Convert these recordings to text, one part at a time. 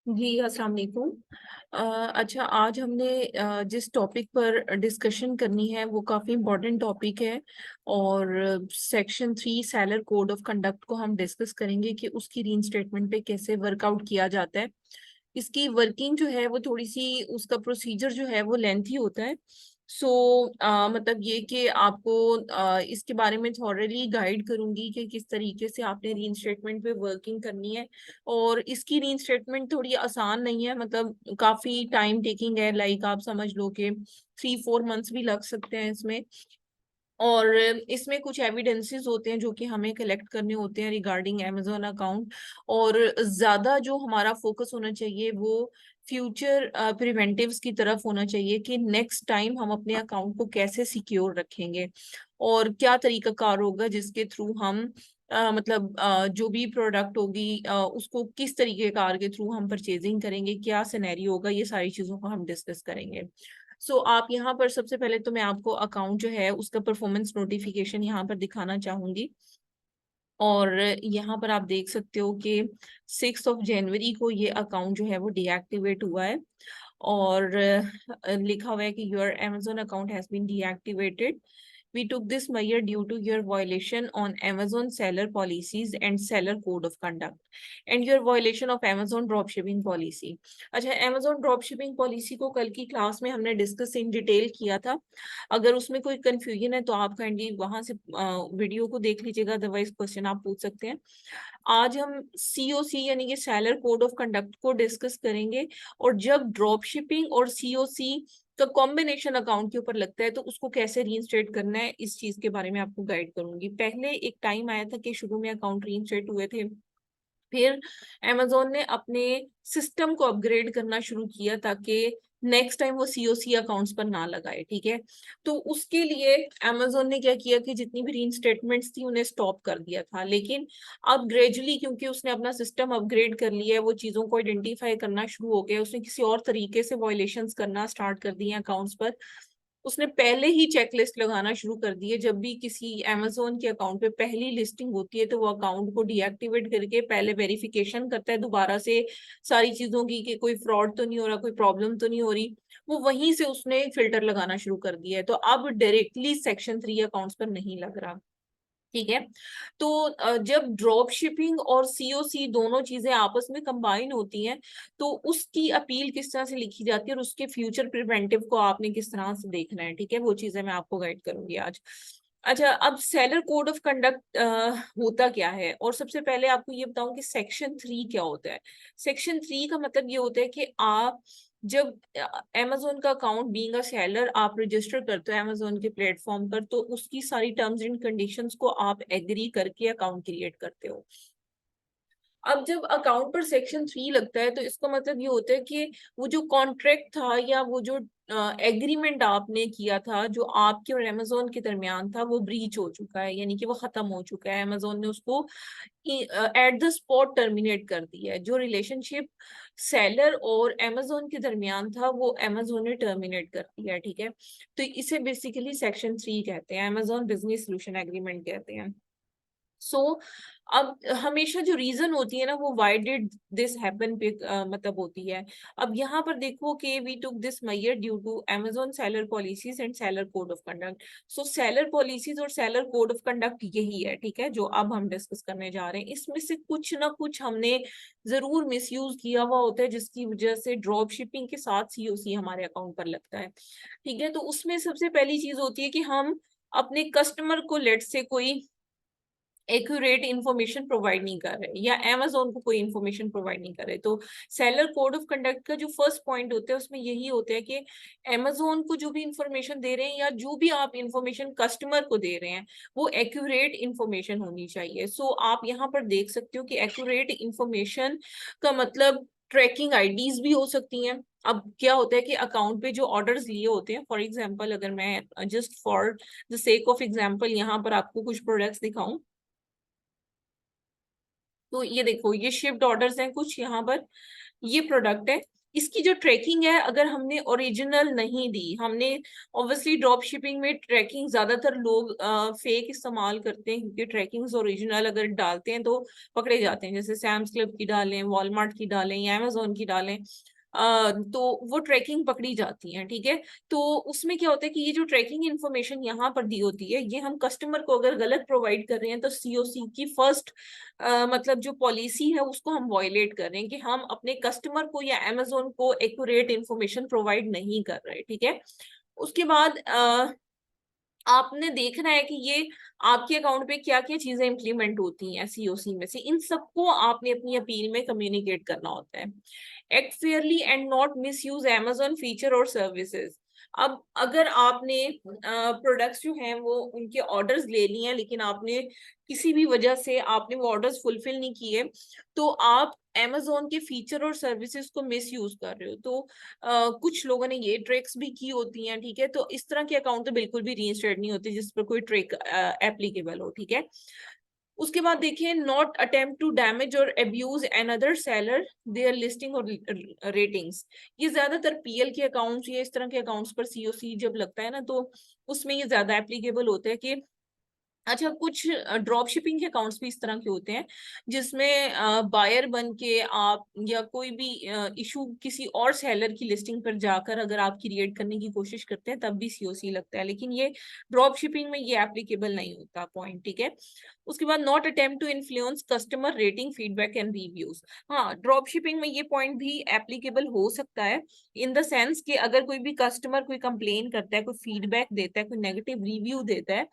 जी, अस्सलाम वालेकुम। अच्छा, आज हमने जिस टॉपिक पर डिस्कशन करनी है वो काफ़ी इम्पोर्टेंट टॉपिक है और section 3 Saylor code of conduct को हम डिस्कस करेंगे कि उसकी रीइंस्टेटमेंट पे कैसे वर्कआउट किया जाता है। इसकी वर्किंग जो है वो थोड़ी-सी उसका प्रोसीजर जो है वो लेंथी होता है। सो मतलब ये कि आपको इसके बारे में थॉरली गाइड करूँगी कि किस तरीके से आपने रीइंस्टेटमेंट पे वर्किंग करनी है। और इसकी रीइंस्टेटमेंट थोड़ी आसान नहीं है, मतलब काफ़ी टाइम टेकिंग है, लाइक आप समझ लो कि 3-4 मंथ्स भी लग सकते हैं इसमें। और इसमें कुछ एविडेंसेस होते हैं जो कि हमें कलेक्ट करने होते हैं रिगार्डिंग अमेज़न अकाउंट। और ज़्यादा जो हमारा फोकस होना चाहिए वो फ्यूचर प्रिवेंटिव्स की तरफ होना चाहिए कि नेक्स्ट टाइम हम अपने अकाउंट को कैसे सिक्योर रखेंगे और क्या तरीकाकार होगा जिसके थ्रू हम मतलब जो भी प्रोडक्ट होगी उसको किस तरीके कार के थ्रू हम परचेजिंग करेंगे, क्या सिनेरियो होगा, ये सारी चीज़ों को हम डिस्कस करेंगे। सो आप यहाँ पर सबसे पहले तो मैं आपको अकाउंट जो है उसका परफॉर्मेंस नोटिफिकेशन यहाँ पर दिखाना चाहूंगी। और यहाँ पर आप देख सकते हो कि 6 जनवरी को ये अकाउंट जो है वो डीएक्टिवेट हुआ है। और लिखा हुआ है कि your Amazon account has been deactivated. We took this measure due to your violation on Amazon seller policies and seller code of conduct and your violation of Amazon dropshipping policy। अच्छा, Amazon dropshipping policy को कल की class में हमने discuss in detail किया था। अगर उसमें कोई कंफ्यूजन है तो आप काइंडली वहां से वीडियो को देख लीजिएगा, अदरवाइज क्वेश्चन आप पूछ सकते हैं। आज हम सीओसी यानी कि सेलर कोड ऑफ कंडक्ट को डिस्कस करेंगे। और जब ड्रॉप शिपिंग और सीओसी का कॉम्बिनेशन अकाउंट के ऊपर लगता है तो उसको कैसे रीइंस्टेट करना है, इस चीज के बारे में आपको गाइड करूंगी। पहले एक टाइम आया था कि शुरू में अकाउंट रीइंस्टेट हुए थे, फिर अमेजोन ने अपने सिस्टम को अपग्रेड करना शुरू किया ताकि नेक्स्ट टाइम वो सीओसी अकाउंट्स पर ना लगाए, ठीक है। तो उसके लिए अमेजोन ने क्या किया कि जितनी भी रीइंस्टेटमेंट्स थी उन्हें स्टॉप कर दिया था। लेकिन अब ग्रेजुअली क्योंकि उसने अपना सिस्टम अपग्रेड कर लिया है, वो चीजों को आइडेंटिफाई करना शुरू हो गया, उसने किसी और तरीके से वायलेशंस करना स्टार्ट कर दिए अकाउंट्स पर। उसने पहले ही चेकलिस्ट लगाना शुरू कर दी है। जब भी किसी अमेजोन के अकाउंट पे पहली लिस्टिंग होती है तो वो अकाउंट को डीएक्टिवेट करके पहले वेरिफिकेशन करता है दोबारा से सारी चीजों की कि कोई फ्रॉड तो नहीं हो रहा, कोई प्रॉब्लम तो नहीं हो रही। वो वहीं से उसने फिल्टर लगाना शुरू कर दिया है, तो अब डायरेक्टली सेक्शन 3 अकाउंट्स पर नहीं लग रहा, ठीक है। तो जब ड्रॉप शिपिंग और सीओसी दोनों चीजें आपस में कंबाइन होती हैं तो उसकी अपील किस तरह से लिखी जाती है और उसके फ्यूचर प्रिवेंटिव को आपने किस तरह से देखना है, ठीक है, वो चीजें मैं आपको गाइड करूंगी आज। अच्छा, अब सेलर कोड ऑफ कंडक्ट होता क्या है, और सबसे पहले आपको ये बताऊं कि सेक्शन 3 क्या होता है। सेक्शन 3 का मतलब ये होता है कि आप जब अमेजोन का अकाउंट बीइंग अ सेलर आप रजिस्टर करते हो अमेजोन के प्लेटफॉर्म पर, तो उसकी सारी टर्म्स एंड कंडीशंस को आप एग्री करके अकाउंट क्रिएट करते हो। अब जब अकाउंट पर सेक्शन 3 लगता है तो इसका मतलब ये होता है कि वो जो कॉन्ट्रैक्ट था या वो जो एग्रीमेंट आपने किया था जो आपके और अमेजोन के दरमियान था वो ब्रीच हो चुका है, यानी कि वो खत्म हो चुका है। अमेजोन ने उसको एट द स्पॉट टर्मिनेट कर दिया है। जो रिलेशनशिप सेलर और अमेजोन के दरमियान था वो अमेजोन ने टर्मिनेट कर दिया है, ठीक है। तो इसे बेसिकली सेक्शन 3 कहते हैं, अमेजोन बिजनेस सोल्यूशन एग्रीमेंट कहते हैं। सो अब हमेशा जो रीजन होती है ना वो व्हाई डिड दिस हैपन पे मतलब होती है। अब यहाँ पर देखो कि we took this measure due to Amazon seller policies and seller code of conduct. So seller policies और सेलर कोड ऑफ कंडक्ट यही है, ठीक है, जो अब हम डिस्कस करने जा रहे हैं। इसमें से कुछ ना कुछ हमने जरूर मिसयूज किया हुआ होता है जिसकी वजह से ड्रॉप शिपिंग के साथ सीओसी हमारे अकाउंट पर लगता है, ठीक है। तो उसमें सबसे पहली चीज होती है कि हम अपने कस्टमर को लेट से कोई एक्यूरेट इंफॉर्मेशन प्रोवाइड नहीं कर रहे या अमेजोन को कोई इंफॉर्मेशन प्रोवाइड नहीं कर रहे। तो सेलर कोड ऑफ कंडक्ट का जो फर्स्ट पॉइंट होता है उसमें यही होता है कि अमेजोन को जो भी इंफॉर्मेशन दे रहे हैं या जो भी आप इंफॉर्मेशन कस्टमर को दे रहे हैं वो एक्यूरेट इंफॉर्मेशन होनी चाहिए। सो आप यहाँ पर देख सकते हो कि एक्यूरेट इंफॉर्मेशन का मतलब ट्रैकिंग आईडीज भी हो सकती हैं। अब क्या होता है कि अकाउंट पे जो ऑर्डर्स लिए होते हैं, फॉर एग्जांपल अगर मैं just for the sake of example यहाँ पर आपको कुछ प्रोडक्ट्स दिखाऊं, तो ये देखो ये शिफ्ट ऑर्डर्स हैं कुछ यहाँ पर, ये प्रोडक्ट है। इसकी जो ट्रैकिंग है, अगर हमने ओरिजिनल नहीं दी, हमने ऑब्वियसली ड्रॉप शिपिंग में ट्रैकिंग ज्यादातर लोग फेक इस्तेमाल करते हैं, क्योंकि ट्रैकिंग ओरिजिनल अगर डालते हैं तो पकड़े जाते हैं, जैसे सैम्स क्लब की डालें, वॉलमार्ट की डालें या अमेजोन की डालें, तो वो ट्रैकिंग पकड़ी जाती है, ठीक है। तो उसमें क्या होता है कि ये जो ट्रैकिंग इन्फॉर्मेशन यहाँ पर दी होती है, ये हम कस्टमर को अगर गलत प्रोवाइड कर रहे हैं तो सीओसी की फर्स्ट मतलब जो पॉलिसी है उसको हम वॉयलेट कर रहे हैं, कि हम अपने कस्टमर को या अमेजोन को एक्यूरेट इन्फॉर्मेशन प्रोवाइड नहीं कर रहे, ठीक है। उसके बाद आपने देखना है कि ये आपके अकाउंट पे क्या क्या चीजें इंप्लीमेंट होती हैं सीओसी में से, इन सबको आपने अपनी अपील में कम्युनिकेट करना होता है। Act Fairlie and not miss use Amazon feature और सर्विसेज। अब अगर आपने प्रोडक्ट्स जो हैं वो उनके ऑर्डर्स ले लिए हैं, लेकिन आपने किसी भी वजह से आपने वो ऑर्डर्स फुलफिल नहीं किए, तो आप Amazon के फीचर और सर्विसेज को मिस यूज कर रहे हो। तो कुछ लोगों ने ये ट्रिक्स भी की होती हैं, ठीक है। तो इस तरह के अकाउंट तो बिल्कुल भी रीइंस्टेट नहीं होते जिस पर कोई ट्रिक एप्लीकेबल हो, ठीक है। उसके बाद देखिए, नॉट अटेम्प्ट टू डैमेज और abuse another seller their listing और रेटिंग्स। ये ज्यादातर पीएल के अकाउंट्स या इस तरह के अकाउंट्स पर सीओसी जब लगता है ना, तो उसमें ये ज्यादा एप्लीकेबल होता है कि अच्छा, कुछ ड्रॉप शिपिंग के अकाउंट्स भी इस तरह के होते हैं जिसमें बायर बन के आप या कोई भी इशू किसी और सेलर की लिस्टिंग पर जाकर अगर आप क्रिएट करने की कोशिश करते हैं तब भी सीओसी लगता है, लेकिन ये ड्रॉप शिपिंग में ये एप्लीकेबल नहीं होता पॉइंट, ठीक है। उसके बाद not attempt to influence customer rating feedback and reviews. हाँ, ड्रॉप शिपिंग में ये पॉइंट भी एप्लीकेबल हो सकता है, इन द सेंस कि अगर कोई भी कस्टमर कोई कंप्लेन करता है, कोई फीडबैक देता है, कोई नेगेटिव रिव्यू देता है,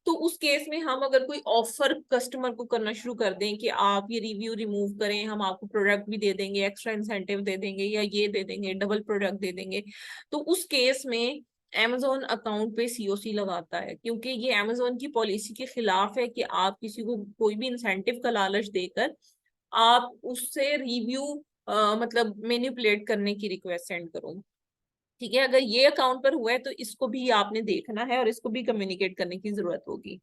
तो उस केस में हम अगर कोई ऑफर कस्टमर को करना शुरू कर दें कि आप ये रिव्यू रिमूव करें, हम आपको प्रोडक्ट भी दे देंगे, एक्स्ट्रा इंसेंटिव दे देंगे, या ये दे देंगे, डबल प्रोडक्ट दे देंगे, तो उस केस में Amazon अकाउंट पे सीओसी लगाता है, क्योंकि ये Amazon की पॉलिसी के खिलाफ है कि आप किसी को कोई भी इंसेंटिव का लालच देकर आप उससे रिव्यू मतलब मैनिपुलेट करने की रिक्वेस्ट सेंड करो, ठीक है। अगर ये अकाउंट पर हुआ है तो इसको भी आपने देखना है और इसको भी कम्युनिकेट करने की जरूरत होगी।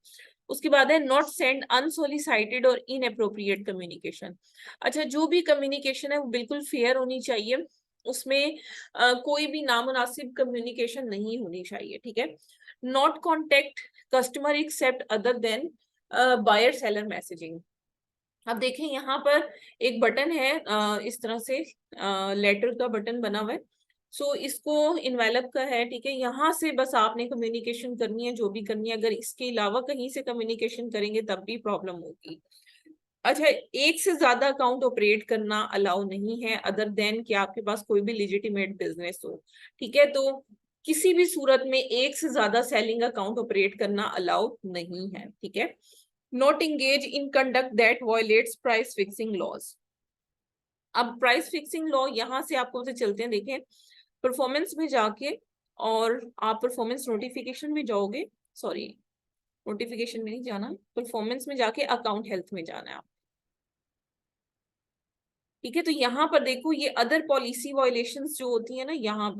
उसके बाद है नॉट सेंड अनसोलिसाइटेड और इनअप्रोप्रिएट कम्युनिकेशन। अच्छा, जो भी कम्युनिकेशन है वो बिल्कुल फेयर होनी चाहिए, उसमें कोई भी नामुनासिब कम्युनिकेशन नहीं होनी चाहिए, ठीक है। Not contact customer except other than buyer seller messaging. अब देखें यहाँ पर एक बटन है, इस तरह से लेटर का बटन बना हुआ है, सो इसको इनवेलप का है, ठीक है। यहाँ से बस आपने कम्युनिकेशन करनी है जो भी करनी है, अगर इसके अलावा कहीं से कम्युनिकेशन करेंगे तब भी प्रॉब्लम होगी। अच्छा, एक से ज्यादा अकाउंट ऑपरेट करना अलाउ नहीं है अदर देन कि आपके पास कोई भी लेजिटिमेट बिजनेस हो, ठीक है। तो किसी भी सूरत में एक से ज्यादा सेलिंग अकाउंट ऑपरेट करना अलाउ नहीं है, ठीक है। Not engage in conduct that violates price fixing laws. अब प्राइस फिक्सिंग लॉ यहाँ से आपको से चलते हैं, देखें परफॉर्मेंस में जाके, और आप परफॉर्मेंस नोटिफिकेशन में जाओगे, सॉरी नोटिफिकेशन में नहीं जाना, परफॉर्मेंस में जाके अकाउंट हेल्थ में जाना है आप, ठीक है। तो यहाँ पर देखो, ये अदर पॉलिसी वायलेशंस जो होती है ना, यहाँ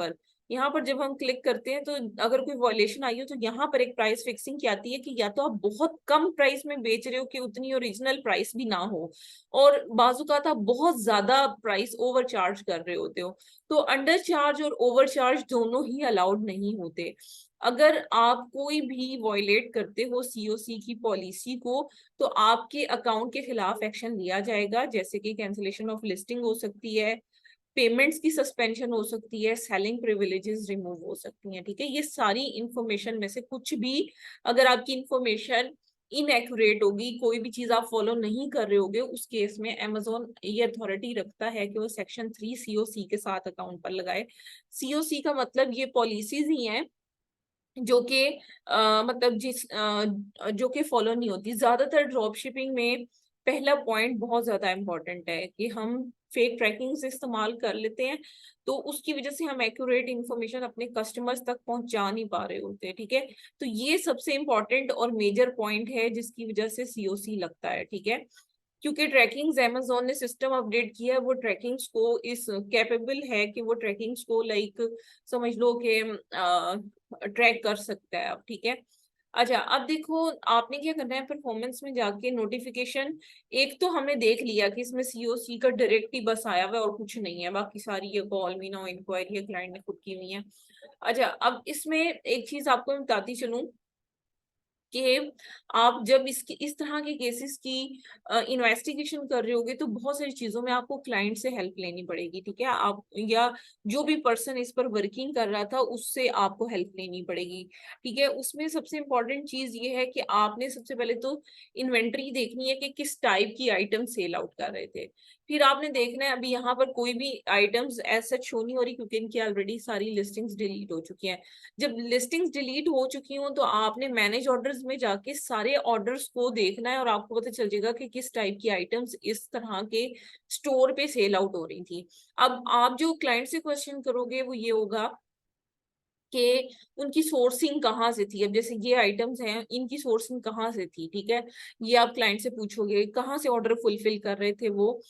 पर जब हम क्लिक करते हैं तो अगर कोई वायलेशन आई हो तो यहाँ पर एक प्राइस फिक्सिंग की आती है कि या तो आप बहुत कम प्राइस में बेच रहे हो कि उतनी ओरिजिनल प्राइस भी ना हो, और बाजुकात आप बहुत ज्यादा प्राइस ओवर चार्ज कर रहे होते हो। तो अंडर चार्ज और ओवर चार्ज दोनों ही अलाउड नहीं होते। अगर आप कोई भी वॉयलेट करते हो सीओसी की पॉलिसी को, तो आपके अकाउंट के खिलाफ एक्शन लिया जाएगा, जैसे कि कैंसिलेशन ऑफ लिस्टिंग हो सकती है, पेमेंट्स की सस्पेंशन हो सकती है, सेलिंग प्रिविलेजेस रिमूव हो सकती हैं, ठीक है। ये सारी इंफॉर्मेशन में से कुछ भी, अगर आपकी इंफॉर्मेशन इनएक्यूरेट होगी, कोई भी चीज आप फॉलो नहीं कर रहे होगे, उस केस में Amazon ये अथॉरिटी रखता है कि वो सेक्शन 3 सीओसी के साथ अकाउंट पर लगाए। सीओसी का मतलब ये पॉलिसीज ही हैं जो कि मतलब जो कि फॉलो नहीं होती ज्यादातर ड्रॉप शिपिंग में। पहला पॉइंट बहुत ज्यादा इंपॉर्टेंट है कि हम फेक ट्रैकिंग से इस्तेमाल कर लेते हैं, तो उसकी वजह से हम एक्यूरेट इंफॉर्मेशन अपने कस्टमर्स तक पहुंचा नहीं पा रहे होते हैं, ठीक है। तो ये सबसे इंपॉर्टेंट और मेजर पॉइंट है जिसकी वजह से सीओसी लगता है, ठीक है। क्योंकि ट्रैकिंग्स Amazon ने सिस्टम अपडेट किया है, वो ट्रैकिंग्स को इस कैपेबल है कि वो ट्रैकिंग्स को लाइक समझ लो कि ट्रैक कर सकता है अब, ठीक है। अच्छा, अब देखो आपने क्या करना है, परफॉर्मेंस में जाके नोटिफिकेशन, एक तो हमने देख लिया कि इसमें सीओसी का डायरेक्ट ही बस आया हुआ है और कुछ नहीं है, बाकी सारी ये कॉल मी नाउ इंक्वायरी है क्लाइंट ने खुद की हुई है। अच्छा, अब इसमें एक चीज आपको मैं बताती चलूं कि आप जब इसकी इस तरह के केसेस की इन्वेस्टिगेशन कर रहे होगे तो बहुत सारी चीजों में आपको क्लाइंट से हेल्प लेनी पड़ेगी, ठीक है, आप या जो भी पर्सन इस पर वर्किंग कर रहा था उससे आपको हेल्प लेनी पड़ेगी, ठीक है। उसमें सबसे इम्पोर्टेंट चीज ये है कि आपने सबसे पहले तो इन्वेंट्री देखनी है कि किस टाइप की आइटम सेल आउट कर रहे थे। फिर आपने देखना है, अभी यहाँ पर कोई भी आइटम्स एज सच शो नहीं हो रही क्योंकि इनकी ऑलरेडी सारी लिस्टिंग्स डिलीट हो चुकी हैं। जब लिस्टिंग्स डिलीट हो चुकी हो तो आपने मैनेज ऑर्डर्स में जाके सारे ऑर्डर्स को देखना है और आपको पता चल जाएगा कि किस टाइप की आइटम्स इस तरह के स्टोर पे सेल आउट हो रही थी। अब आप जो क्लाइंट से क्वेश्चन करोगे वो ये होगा कि उनकी सोर्सिंग कहाँ से थी। अब जैसे ये आइटम्स हैं, इनकी सोर्सिंग कहाँ से थी, ठीक है, ये आप क्लाइंट से पूछोगे कहाँ से ऑर्डर फुलफिल कर रहे थे वो।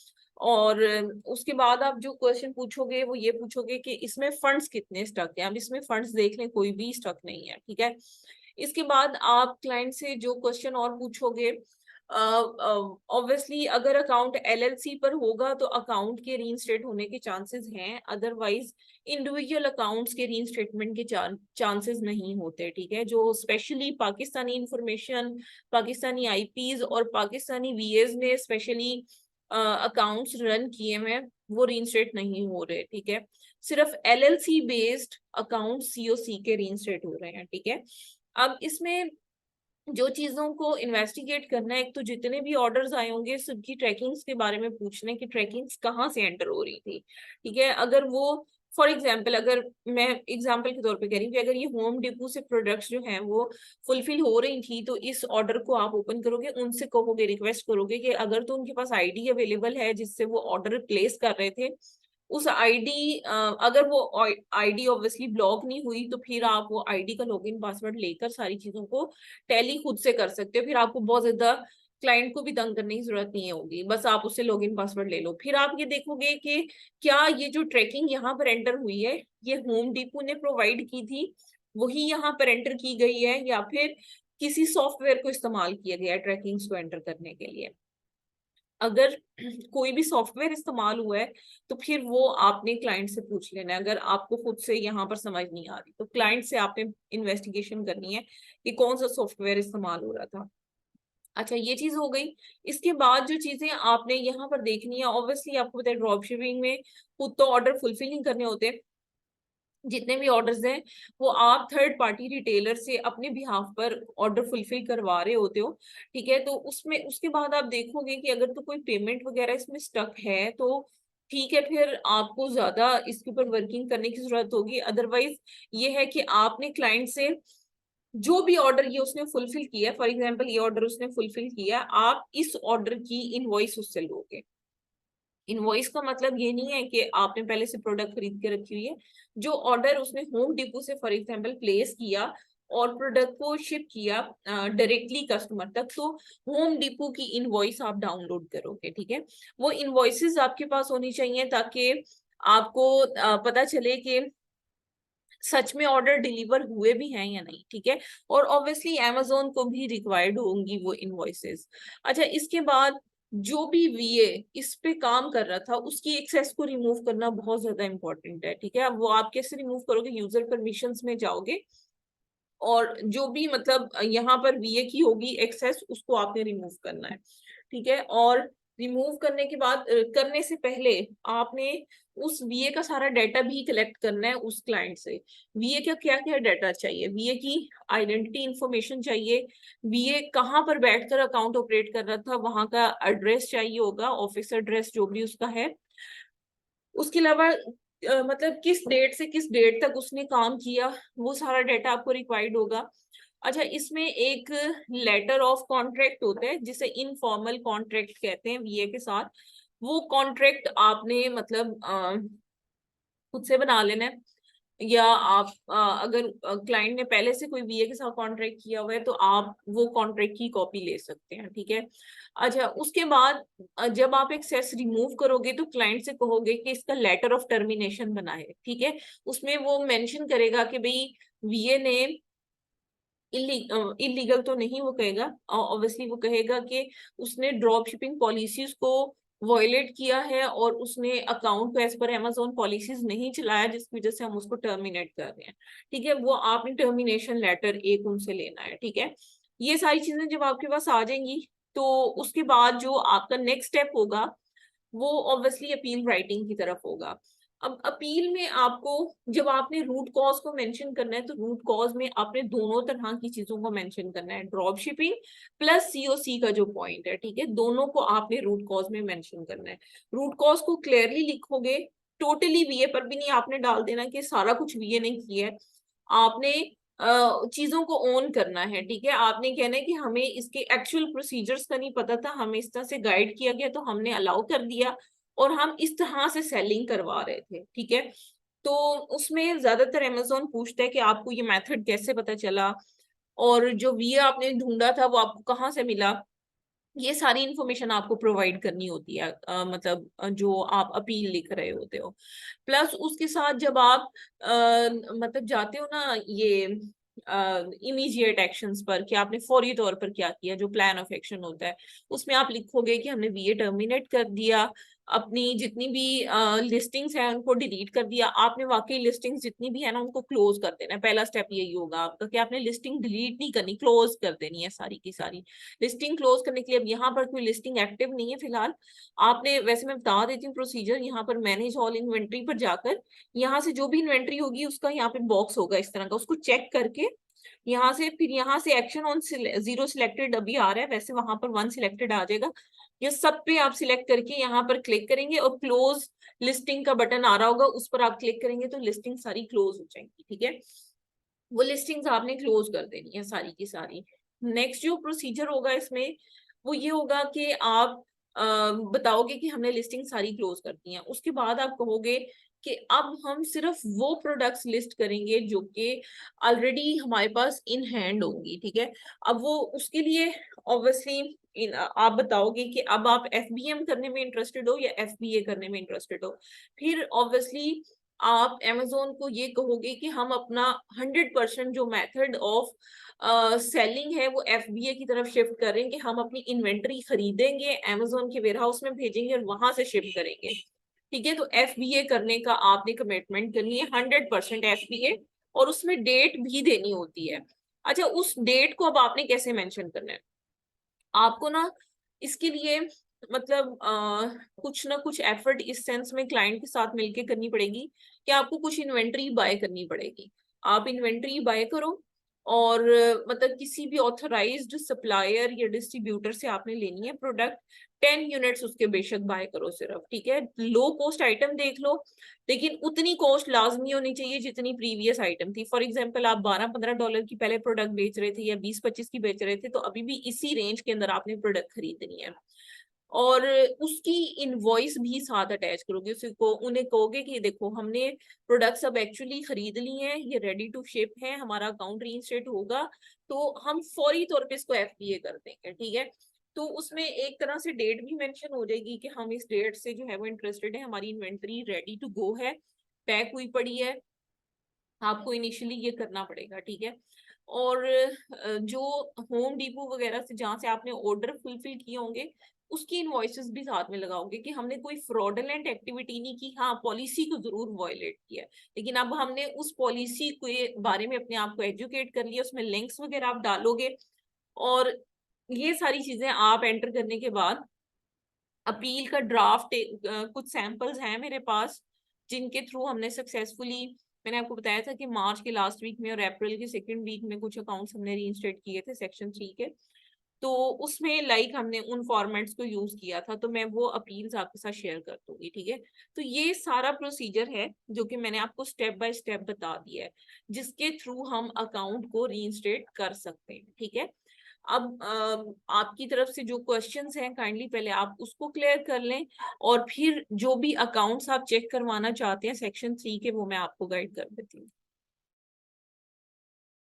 और उसके बाद आप जो क्वेश्चन पूछोगे वो ये पूछोगे कि इसमें फंड्स कितने स्टक हैं। अब इसमें फंड्स देख लें, कोई भी स्टक नहीं है, ठीक है। इसके बाद आप क्लाइंट से जो क्वेश्चन और पूछोगे, ऑब्वियसली अगर अकाउंट एलएलसी पर होगा तो अकाउंट के रीइंस्टेट होने के चांसेस हैं, अदरवाइज इंडिविजुअल अकाउंट्स के रीइंस्टेटमेंट के चांसेस नहीं होते, ठीक है। जो specially Pakistani information, Pakistani IPs और पाकिस्तानी वीएस ने स्पेशली अकाउंट्स रन किए हैं वो रीइंस्टेट नहीं हो रहे, ठीक है। सिर्फ एलएलसी बेस्ड अकाउंट सीओसी के रीइंस्टेट हो रहे हैं, ठीक है। अब इसमें जो चीजों को इन्वेस्टिगेट करना है, एक तो जितने भी ऑर्डर्स आए होंगे सबकी ट्रैकिंग्स के बारे में पूछना है कि ट्रैकिंग्स कहाँ से एंटर हो रही थी, ठीक है। अगर वो फॉर एग्जाम्पल, अगर मैं एग्जाम्पल के तौर पे कह रही हूँ कि अगर ये होम डिपो से प्रोडक्ट्स जो हैं वो फुलफिल हो रही थी तो इस ऑर्डर को आप ओपन करोगे, उनसे कहोगे, रिक्वेस्ट करोगे कि अगर तो उनके पास आईडी अवेलेबल है जिससे वो ऑर्डर प्लेस कर रहे थे, उस आईडी, अगर वो आईडी ऑब्वियसली ब्लॉक नहीं हुई तो फिर आप वो आईडी का लॉगिन पासवर्ड लेकर सारी चीजों को टैली खुद से कर सकते हो। फिर आपको बहुत ज्यादा क्लाइंट को भी तंग करने की जरूरत नहीं होगी, बस आप उससे लॉगिन पासवर्ड ले लो। फिर आप ये देखोगे कि क्या ये जो ट्रैकिंग यहाँ पर एंटर हुई है ये होम डिपो ने प्रोवाइड की थी, वही यहाँ पर एंटर की गई है, या फिर किसी सॉफ्टवेयर को इस्तेमाल किया गया है ट्रैकिंग्स को एंटर करने के लिए। अगर कोई भी सॉफ्टवेयर इस्तेमाल हुआ है तो फिर वो आपने क्लाइंट से पूछ लेना है। अगर आपको खुद से यहाँ पर समझ नहीं आ रही तो क्लाइंट से आपने इन्वेस्टिगेशन करनी है कि कौन सा सॉफ्टवेयर इस्तेमाल हो रहा था। अच्छा, ये चीज हो गई। इसके बाद जो चीजें आपने यहाँ पर देखनी है, ऑब्वियसली आपको पता है ड्रॉप शिपिंग में खुद तो ऑर्डर फुलफिल नहीं करने होते, जितने भी ऑर्डर्स हैं वो आप थर्ड पार्टी रिटेलर से अपने बिहाफ पर ऑर्डर फुलफिल करवा रहे होते हो, ठीक है। तो उसमें उसके बाद आप देखोगे कि अगर तो कोई पेमेंट वगैरह इसमें स्टक है तो ठीक है, फिर आपको ज्यादा इसके ऊपर वर्किंग करने की जरूरत होगी। अदरवाइज ये है कि आपने क्लाइंट से जो भी ऑर्डर ये उसने फुलफिल किया, फॉर एग्जाम्पल ये ऑर्डर उसने फुलफिल किया, आप इस ऑर्डर की इनवॉइस उससे लोगे। इनवॉइस का मतलब ये नहीं है कि आपने पहले से प्रोडक्ट खरीद के रखी हुई है, जो ऑर्डर उसने होम डिपो से फॉर एग्जांपल प्लेस किया और प्रोडक्ट को शिप किया डायरेक्टली कस्टमर तक, तो होम डिपो की इनवॉइस आप डाउनलोड करोगे, ठीक है। वो इनवॉइसेस आपके पास होनी चाहिए ताकि आपको पता चले कि सच में ऑर्डर डिलीवर हुए भी हैं या नहीं, ठीक है। और ऑब्वियसली अमेजोन को भी रिक्वायर्ड होंगी वो इनवॉइसेस। अच्छा, इसके बाद जो भी वीए इस पे काम कर रहा था उसकी एक्सेस को रिमूव करना बहुत ज्यादा इंपॉर्टेंट है, ठीक है। अब वो आप कैसे रिमूव करोगे, यूजर परमिशंस में जाओगे और जो भी मतलब यहाँ पर वीए की होगी एक्सेस उसको आपने रिमूव करना है, ठीक है। और रिमूव करने के बाद करने से पहले आपने उस वीए का सारा डाटा भी कलेक्ट करना है उस क्लाइंट से। वीए का क्या क्या डाटा चाहिए, वीए की आइडेंटिटी इंफॉर्मेशन चाहिए, वीए कहाँ पर बैठकर अकाउंट ऑपरेट कर रहा था वहां का एड्रेस चाहिए होगा, ऑफिस एड्रेस जो भी उसका है। उसके अलावा मतलब किस डेट से किस डेट तक उसने काम किया, वो सारा डाटा आपको रिक्वायर्ड होगा। अच्छा, इसमें एक लेटर ऑफ कॉन्ट्रैक्ट होता है जिसे इनफॉर्मल कॉन्ट्रैक्ट कहते हैं वीए के साथ। वो कॉन्ट्रैक्ट आपने मतलब खुद से बना लेना है, या आप अगर क्लाइंट ने पहले से कोई वीए के साथ कॉन्ट्रैक्ट किया हुआ है तो आप वो कॉन्ट्रैक्ट की कॉपी ले सकते हैं, ठीक है। अच्छा, उसके बाद जब आप एक्सेस रिमूव करोगे तो क्लाइंट से कहोगे कि इसका लेटर ऑफ टर्मिनेशन बनाए, ठीक है। उसमें वो मेंशन करेगा कि भाई वीए ने इलीगल तो नहीं वो कहेगा, ऑब्वियसली वो कहेगा कि उसने ड्रॉप शिपिंग पॉलिसीज को वॉयलेट किया है और उसने अकाउंट को एज पर अमेजोन पॉलिसीज नहीं चलाया, जिसकी वजह से हम उसको टर्मिनेट कर रहे हैं। ठीक है, वो आपने टर्मिनेशन लेटर एक उनसे लेना है। ठीक है, ये सारी चीजें जब आपके पास आ जाएंगी तो उसके बाद जो आपका नेक्स्ट स्टेप होगा वो ऑब्वियसली अपील राइटिंग की तरफ होगा। अब अपील में आपको, जब आपने रूट कॉज को मेंशन करना है, तो रूट कॉज में आपने दोनों तरह की चीजों को मेंशन करना है, ड्रॉप शिपिंग प्लस सीओसी का जो पॉइंट है। ठीक है, दोनों को आपने रूट कॉज में मेंशन करना है। रूट कॉज को क्लियरली लिखोगे, टोटली वीए पर भी नहीं आपने डाल देना कि सारा कुछ वीए ने किया है। आपने चीजों को ओन करना है। ठीक है, आपने कहना है कि हमें इसके एक्चुअल प्रोसीजर्स का नहीं पता था, हमें इस तरह से गाइड किया गया तो हमने अलाउ कर दिया और हम इस तरह से सेलिंग करवा रहे थे। ठीक है, तो उसमें ज्यादातर अमेजोन पूछता है कि आपको ये मेथड कैसे पता चला और जो वी आपने ढूंढा था वो आपको कहाँ से मिला। ये सारी इंफॉर्मेशन आपको प्रोवाइड करनी होती है, मतलब जो आप अपील लिख रहे होते हो। प्लस उसके साथ जब आप मतलब जाते हो ना ये इमीडिएट एक्शंस पर, कि आपने फौरी तौर पर क्या किया, जो प्लान ऑफ एक्शन होता है उसमें आप लिखोगे कि हमने वीए टर्मिनेट कर दिया, अपनी जितनी भी लिस्टिंग्स हैं उनको डिलीट कर दिया। आपने वाकई लिस्टिंग्स जितनी भी है ना उनको क्लोज कर देना है। पहला स्टेप यही होगा आपका कि आपने लिस्टिंग डिलीट नहीं करनी, क्लोज कर देनी है सारी की सारी। लिस्टिंग क्लोज करने के लिए अब यहाँ पर कोई लिस्टिंग एक्टिव नहीं है फिलहाल। आपने, वैसे मैं बता देती हूँ प्रोसीजर, यहाँ पर मैनेज ऑल इन्वेंट्री पर जाकर यहाँ से जो भी इन्वेंट्री होगी उसका यहाँ पे बॉक्स होगा इस तरह का, उसको चेक करके यहाँ से, फिर यहाँ से एक्शन ऑन जीरो सिलेक्टेड अभी आ रहा है, वैसे वहां पर वन सिलेक्टेड आ जाएगा। ये सब पे आप सिलेक्ट करके यहाँ पर क्लिक करेंगे और क्लोज लिस्टिंग का बटन आ रहा होगा, उस पर आप क्लिक करेंगे तो लिस्टिंग सारी क्लोज हो जाएंगी। ठीक है, वो लिस्टिंग्स आपने क्लोज कर देनी है सारी की सारी। नेक्स्ट जो प्रोसीजर होगा इसमें वो ये होगा कि आप बताओगे कि हमने लिस्टिंग सारी क्लोज कर दी है। उसके बाद आप कहोगे कि अब हम सिर्फ वो प्रोडक्ट्स लिस्ट करेंगे जो कि ऑलरेडी हमारे पास इन हैंड होंगी। ठीक है, अब वो उसके लिए ऑब्वियसली आप बताओगे कि अब आप एफबीएम करने में इंटरेस्टेड हो या एफबीए करने में इंटरेस्टेड हो। फिर ऑब्वियसली आप अमेजोन को ये कहोगे कि हम अपना 100% जो मेथड ऑफ सेलिंग है वो एफबीए की तरफ शिफ्ट करेंगे। हम अपनी इन्वेंटरी खरीदेंगे, अमेजोन के वेयरहाउस में भेजेंगे और वहां से शिफ्ट करेंगे। ठीक है, तो एफबीए करने का आपने कमिटमेंट करनी है, 100% एफबीए, और उसमें डेट भी देनी होती है। अच्छा, उस डेट को अब आपने कैसे मेंशन करना है? आपको ना इसके लिए मतलब कुछ ना कुछ एफर्ट इस सेंस में क्लाइंट के साथ मिलके करनी पड़ेगी कि आपको कुछ इन्वेंट्री बाय करनी पड़ेगी। आप इन्वेंट्री बाय करो और मतलब किसी भी ऑथराइज्ड सप्लायर या डिस्ट्रीब्यूटर से आपने लेनी है प्रोडक्ट, 10 यूनिट्स उसके बेशक बाय करो सिर्फ। ठीक है, लो कॉस्ट आइटम देख लो, लेकिन उतनी कॉस्ट लाजमी होनी चाहिए जितनी प्रीवियस आइटम थी। फॉर एग्जांपल आप $12-15 की पहले प्रोडक्ट बेच रहे थे या 20-25 की बेच रहे थे, तो अभी भी इसी रेंज के अंदर आपने प्रोडक्ट खरीदनी है। और उसकी इनवॉइस भी साथ अटैच करोगे, उसको उन्हें कहोगे कि देखो हमने प्रोडक्ट्स अब एक्चुअली खरीद ली हैं, ये रेडी टू शिप है, हमारा अकाउंट रीइंस्टेट होगा तो हम फौरी तौर पे इसको एफबीए कर देंगे। ठीक है, तो उसमें एक तरह से डेट भी मेंशन हो जाएगी कि हम इस डेट से जो है वो इंटरेस्टेड है, हमारी इन्वेंट्री रेडी टू गो है, पैक हुई पड़ी है। आपको इनिशियली ये करना पड़ेगा। ठीक है, और जो होम डिपो वगैरह से जहां से आपने ऑर्डर फुलफिल किए होंगे उसकी इनवॉइसेस भी साथ में लगाओगे कि हमने कोई फ्रॉडलेंट एक्टिविटी नहीं की, हाँ पॉलिसी को जरूर वायलेट किया है, लेकिन अब हमने उस पॉलिसी के बारे में अपने आप को एजुकेट कर लिया, उसमें लिंक्स वगैरह आप डालोगे। और ये सारी चीजें आप एंटर करने के बाद अपील का ड्राफ्ट, कुछ सैंपल्स हैं मेरे पास जिनके थ्रू हमने सक्सेसफुली, मैंने आपको बताया था कि मार्च के लास्ट वीक में और अप्रैल के सेकंड वीक में कुछ अकाउंट्स हमने रीइंस्टेट किए थे सेक्शन 3 के, तो उसमें लाइक हमने उन फॉर्मेट्स को यूज किया था, तो मैं वो अपील्स आपके साथ शेयर कर दूंगी। ठीक है, तो ये सारा प्रोसीजर है जो कि मैंने आपको स्टेप बाय स्टेप बता दिया है, जिसके थ्रू हम अकाउंट को रीइंस्टेट कर सकते हैं। ठीक है, अब आपकी तरफ से जो क्वेश्चंस हैं काइंडली पहले आप उसको क्लियर कर लें, और फिर जो भी अकाउंट्स आप चेक करवाना चाहते हैं सेक्शन 3 के वो मैं आपको गाइड कर देती हूँ।